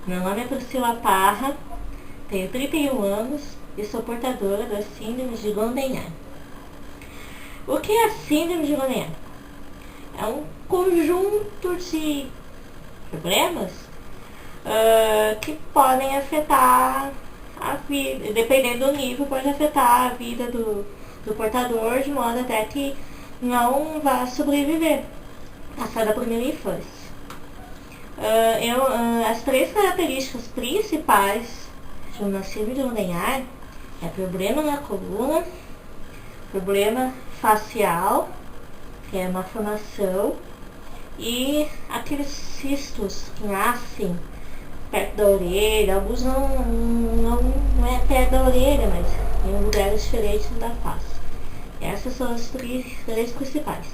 Meu nome é Priscila Parra, tenho 31 anos e sou portadora da síndrome de Gondenheim. O que é a síndrome de Gondenheim? É um conjunto de problemas que podem afetar a vida, dependendo do nível, pode afetar a vida do portador, de modo até que não vá sobreviver, passar da primeira infância. As três características principais de uma síndrome de Gondenheim é problema na coluna, problema facial, que é malformação, e aqueles cistos que nascem perto da orelha. Alguns não é perto da orelha, mas em lugares diferentes da face. Essas são as três principais.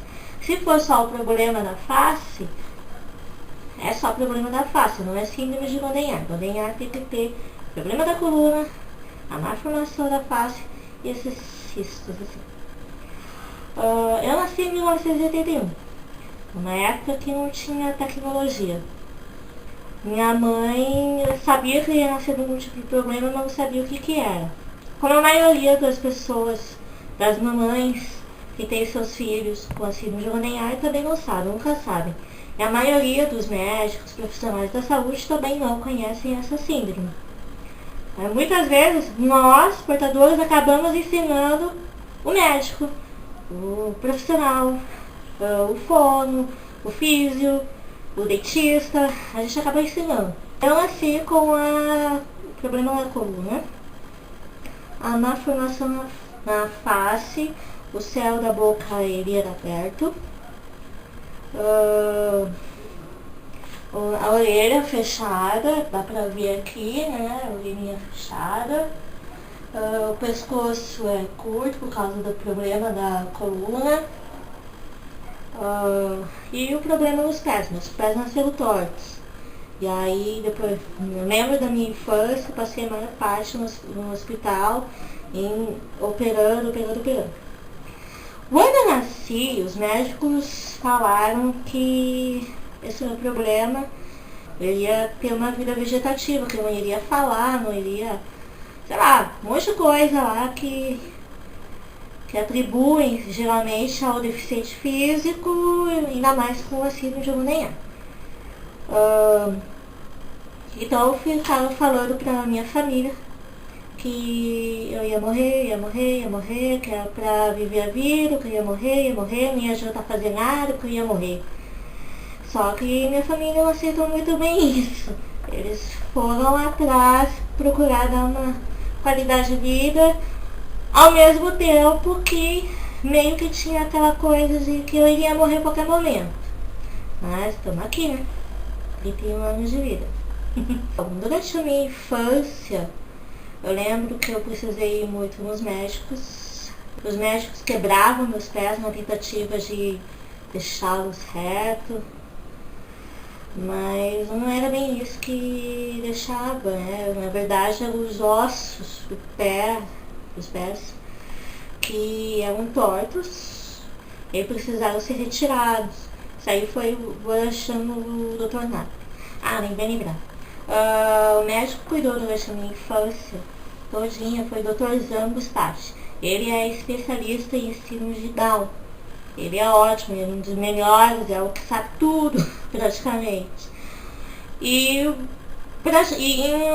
Se for só o problema na face, é só problema da face, não é síndrome de Gondenheim. Gondenheim tem que ter problema da coluna, a malformação da face e esses cistos assim. Eu nasci em 1981, numa época que não tinha tecnologia. Minha mãe sabia que ia nascer de algum tipo de problema, mas não sabia o que era. Como a maioria das pessoas, das mamães que têm seus filhos com a síndrome de Gondenheim, também não sabem, nunca sabem. E a maioria dos médicos, profissionais da saúde também não conhecem essa síndrome. Muitas vezes, nós, portadores, acabamos ensinando o médico, o profissional, o fono, o físio, o dentista, a gente acaba ensinando. Eu nasci com o problema na coluna, a malformação na face, o céu da boca ele era aberto, a orelha fechada, dá pra ver aqui, né, a orelhinha fechada, o pescoço é curto por causa do problema da coluna, e o problema nos pés, meus pés nasceram tortos. E aí depois, eu lembro da minha infância, passei a maior parte no hospital, operando. Quando eu nasci, os médicos falaram que esse meu problema, eu ia ter uma vida vegetativa, que eu não iria falar, não iria, sei lá, um monte de coisa lá que atribuem geralmente ao deficiente físico, ainda mais com a síndrome de Gondenheim. Então eu ficava falando pra minha família que eu ia morrer, que era pra viver a vida, que eu ia morrer, não ia adiantar fazer nada, que eu ia morrer. Só que minha família não aceitou muito bem isso. Eles foram atrás procurar dar uma qualidade de vida, ao mesmo tempo que meio que tinha aquela coisa de que eu iria morrer a qualquer momento. Mas estamos aqui, né? 31 anos de vida. Durante a minha infância, eu lembro que eu precisei ir muito nos médicos. Os médicos quebravam meus pés na tentativa de deixá-los retos. Mas não era bem isso que deixava, né? Na verdade, eram os ossos do pé, dos pés, que eram tortos e precisaram ser retirados. Isso aí foi, vou chamar o Dr. Nato. Nem bem lembrar. O médico que cuidou durante a minha infância todinha foi o Dr. Zambo Stati. Ele é especialista em síndrome de Down. Ele é ótimo, ele é um dos melhores, é o que sabe tudo, praticamente. E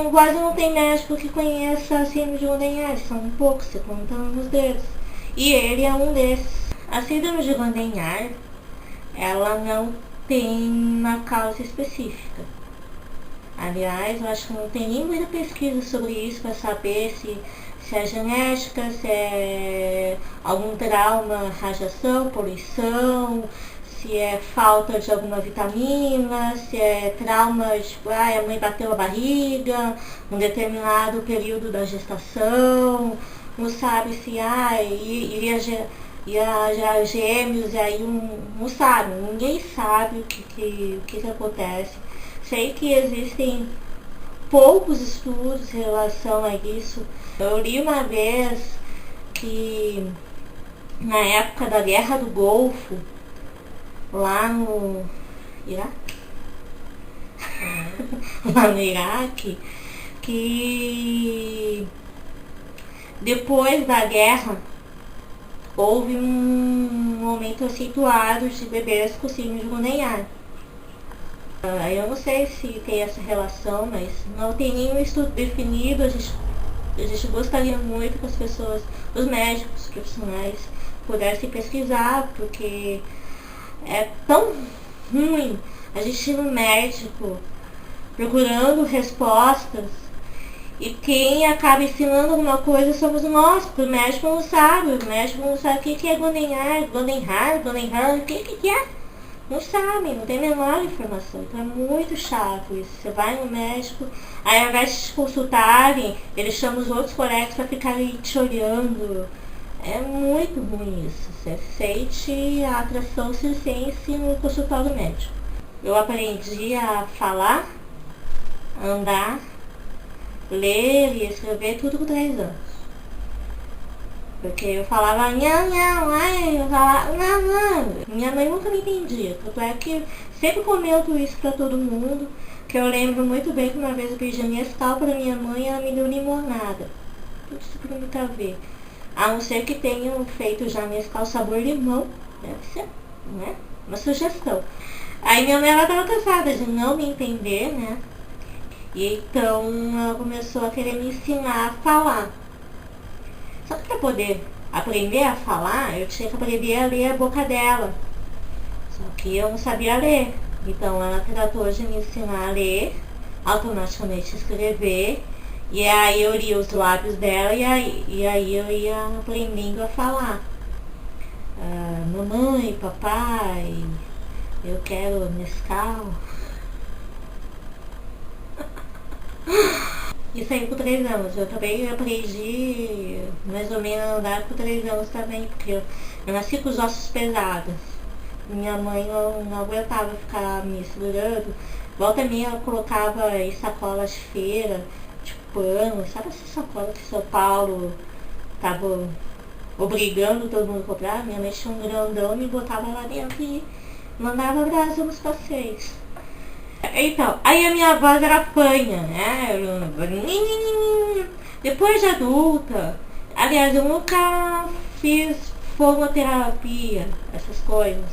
quase não tem médico que conheça a síndrome de Gondenheim, são poucos, se contam nos dedos. E ele é um desses. A síndrome de Gondenheim, ela não tem uma causa específica. Aliás, eu acho que não tem nem muita pesquisa sobre isso para saber se é genética, se é algum trauma, radiação, poluição, se é falta de alguma vitamina, se é trauma, tipo, a mãe bateu a barriga, um determinado período da gestação, não sabe se iria gerar gêmeos, e aí não sabe, ninguém sabe o que acontece. Sei que existem poucos estudos em relação a isso. Eu li uma vez que na época da Guerra do Golfo, lá no Iraque, lá no Iraque, que depois da guerra houve um aumento acentuado de bebês com síndrome de Guillain-Barré. Eu não sei se tem essa relação, mas não tem nenhum estudo definido. A gente gostaria muito que as pessoas, os médicos, os profissionais, pudessem pesquisar, porque é tão ruim a gente ir no médico procurando respostas e quem acaba ensinando alguma coisa somos nós, porque o médico não sabe, o que é Guillain-Barré, o que é? Não sabem, não tem a menor informação. Então é muito chato isso. Você vai no médico, aí ao invés de te consultarem, eles chamam os outros colegas para ficarem te olhando. É muito ruim isso. Você sente a atração circense no consultório médico. Eu aprendi a falar, andar, ler e escrever tudo com 3 anos. Porque eu falava nham, nham, ai, eu falava não. Minha mãe nunca me entendia. Tanto é que sempre comento isso pra todo mundo, que eu lembro muito bem que uma vez eu pedi a Nescau pra minha mãe e ela me deu limonada. Tudo isso tem muito a ver. A não ser que tenham feito já Nescau sabor limão, deve ser, né? Uma sugestão. Aí minha mãe ela tava cansada de não me entender, né? E então ela começou a querer me ensinar a falar. Só que para poder aprender a falar, eu tinha que aprender a ler a boca dela. Só que eu não sabia ler. Então ela tratou de me ensinar a ler, automaticamente escrever. E aí eu lia os lábios dela e aí eu ia aprendendo a falar. Mamãe, papai, eu quero Nescau. Isso aí com 3 anos. Eu também aprendi mais ou menos a andar com 3 anos também, porque eu nasci com os ossos pesados. Minha mãe não aguentava ficar me segurando. Volta e meia ela colocava em sacola de feira, de pano, sabe essa sacola que São Paulo tava obrigando todo mundo a comprar? Minha mãe tinha um grandão e me botava lá dentro e mandava abraço nos passeios. Então, aí a minha voz era fanha, né? Depois de adulta, aliás, eu nunca fiz fonoterapia, essas coisas.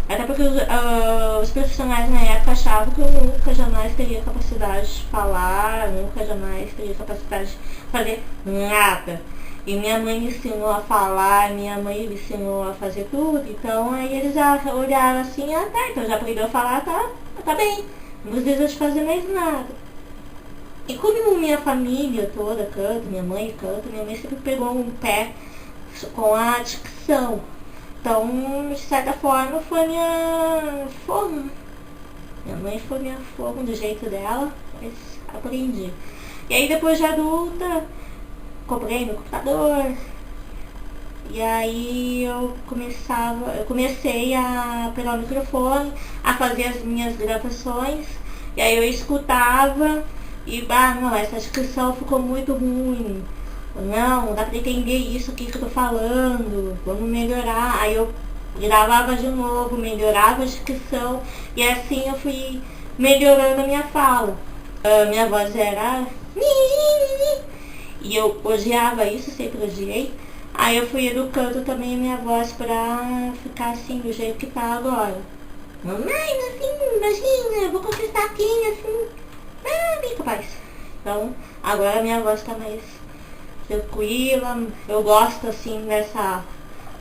Até porque os profissionais na época achavam que eu nunca jamais teria capacidade de falar, nunca jamais teria capacidade de fazer nada. E minha mãe me ensinou a falar, minha mãe me ensinou a fazer tudo, então aí eles olharam assim, tá, então já aprendeu a falar, tá bem. Não precisa de fazer mais nada. E como minha família toda canta, minha mãe sempre pegou um pé com a dicção. Então, de certa forma, foi minha forma. Minha mãe foi minha forma do jeito dela, mas aprendi. E aí depois de adulta, comprei meu computador. E aí eu comecei a pegar o microfone, a fazer as minhas gravações, e aí eu escutava e não, essa descrição ficou muito ruim. Não dá pra entender isso aqui que eu tô falando, vamos melhorar. Aí eu gravava de novo, melhorava a descrição e assim eu fui melhorando a minha fala. Minha voz era e eu odiava isso, sempre odiei. Aí eu fui educando também a minha voz pra ficar assim, do jeito que tá agora. Mamãe, assim, imagina, eu vou conquistar aqui, assim. Bem capaz. Então, agora a minha voz tá mais tranquila, eu gosto assim dessa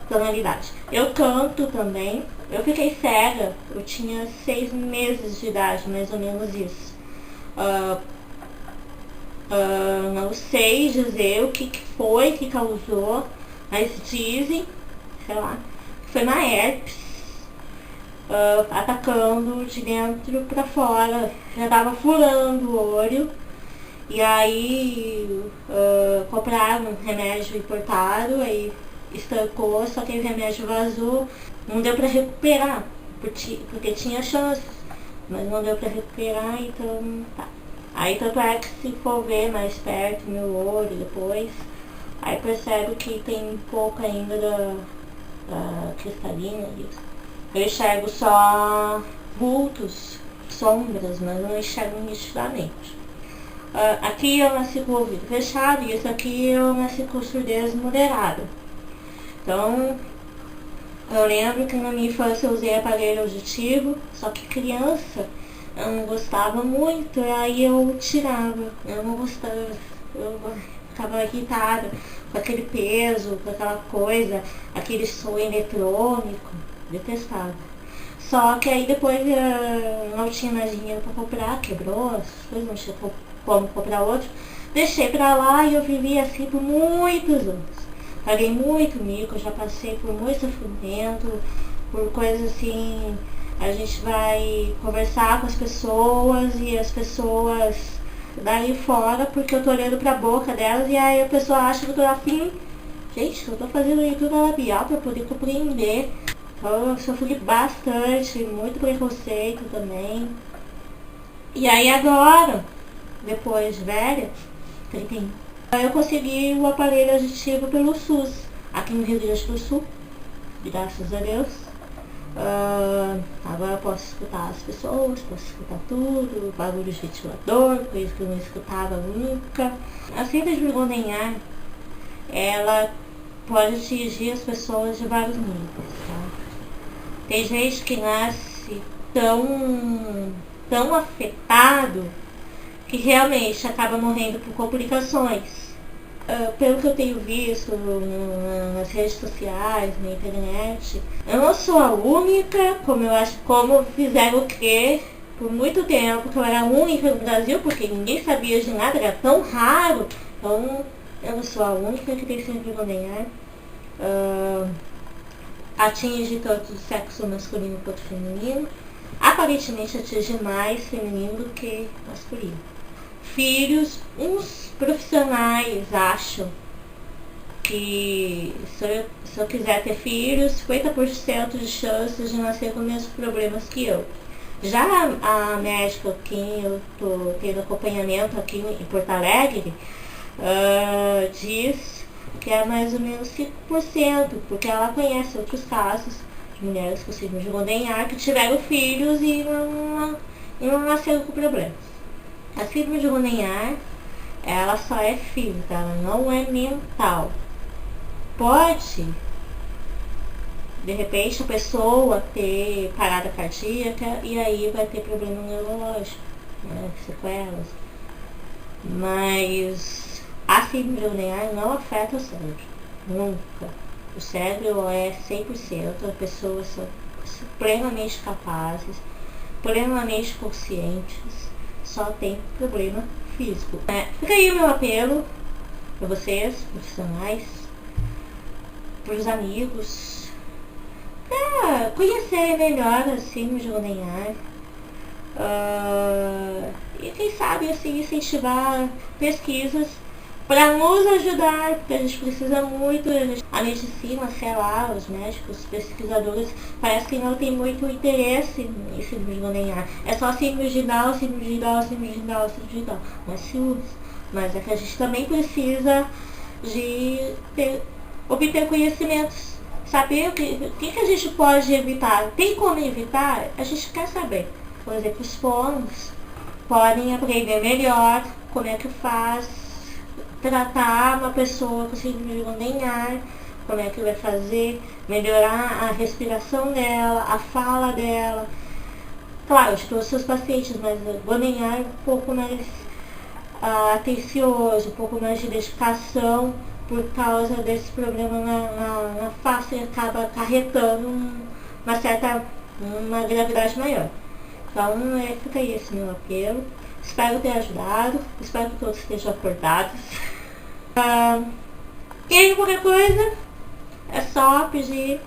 tonalidade. Eu canto também, eu fiquei cega, eu tinha 6 meses de idade, mais ou menos isso. Não sei dizer o que foi que causou, mas dizem, sei lá, que foi uma herpes atacando de dentro pra fora. Já tava furando o olho. E aí compraram um remédio importado, aí estancou, só que o remédio vazou, não deu pra recuperar, porque tinha chance, mas não deu pra recuperar, então tá. Aí tanto é que se for ver mais perto meu olho depois, aí percebo que tem um pouco ainda da cristalina. Eu enxergo só bultos sombras, mas não enxergo nitidamente. Aqui eu nasci com o ouvido fechado e esse aqui eu nasci com surdez moderada. Então, eu lembro que na minha infância eu usei aparelho auditivo, só que criança eu não gostava muito, aí eu tirava. Eu não gostava, eu ficava irritada com aquele peso, com aquela coisa, aquele som eletrônico, detestava. Só que aí depois não tinha mais dinheiro para comprar, quebrou as coisas, não tinha como comprar outro. Deixei pra lá e eu vivi assim por muitos anos. Paguei muito mico, já passei por muito sofrimento, por coisas assim, a gente vai conversar com as pessoas e as pessoas daí fora porque eu tô olhando pra boca delas e aí a pessoa acha que eu tô afim. Gente, eu tô fazendo leitura labial pra poder compreender. Então eu sofri bastante, muito preconceito também. E aí agora, depois velha, 31, eu consegui o aparelho auditivo pelo SUS, aqui no Rio Grande do Sul, graças a Deus. Agora eu posso escutar as pessoas, posso escutar tudo, barulho de ventilador, coisa que eu não escutava nunca. A síndrome de Gondenhar, ela pode atingir as pessoas de vários níveis, tá? Tem gente que nasce tão afetado que realmente acaba morrendo por complicações. Pelo que eu tenho visto nas redes sociais, na internet, eu não sou a única, como fizeram crer por muito tempo que eu era a única no Brasil, porque ninguém sabia de nada, era tão raro. Então, eu não sou a única que tem síndrome de Gondenhar. Atinge tanto o sexo masculino quanto feminino. Aparentemente atinge mais feminino do que masculino. Filhos, uns profissionais acham que se eu quiser ter filhos, 50% de chances de nascer com os mesmos problemas que eu. Já a médica quem eu estou tendo acompanhamento aqui em Porto Alegre diz que é mais ou menos 5%, porque ela conhece outros casos de mulheres com síndrome de Gondenhar que tiveram filhos e não nasceram com problemas. A síndrome de Gondenhar, ela só é física, ela não é mental. Pode, de repente, a pessoa ter parada cardíaca e aí vai ter problema neurológico, né, sequelas. Mas a síndrome de Gondenhar não afeta o cérebro, nunca. O cérebro é 100%, as pessoas são plenamente capazes, plenamente conscientes, só tem problema físico. Fica aí o meu apelo para vocês, profissionais, para os amigos, para conhecer melhor a síndrome de Gondenhar. E quem sabe assim incentivar pesquisas para nos ajudar, porque a gente precisa muito, a medicina, sei lá, os médicos, os pesquisadores, parece que não tem muito interesse em síndrome de Gondenhar. É só síndrome de Down, síndrome de Down, síndrome de Down, síndrome de Down. Não é ciúmes, mas é que a gente também precisa de obter conhecimentos, saber o que a gente pode evitar. Tem como evitar? A gente quer saber. Por exemplo, os fonos podem aprender melhor como é que faz tratar uma pessoa com síndrome de Gondenhar, como é que vai fazer, melhorar a respiração dela, a fala dela. Claro, de todos os seus pacientes, mas o Gondenhar é um pouco mais atencioso, um pouco mais de dedicação, por causa desse problema na face, acaba acarretando uma gravidade maior. Então, fica aí esse meu apelo. Espero ter ajudado, espero que todos estejam acordados. E qualquer coisa, é só pedir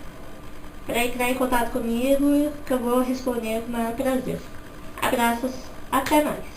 para entrar em contato comigo que eu vou responder com o maior prazer. Abraços, até mais!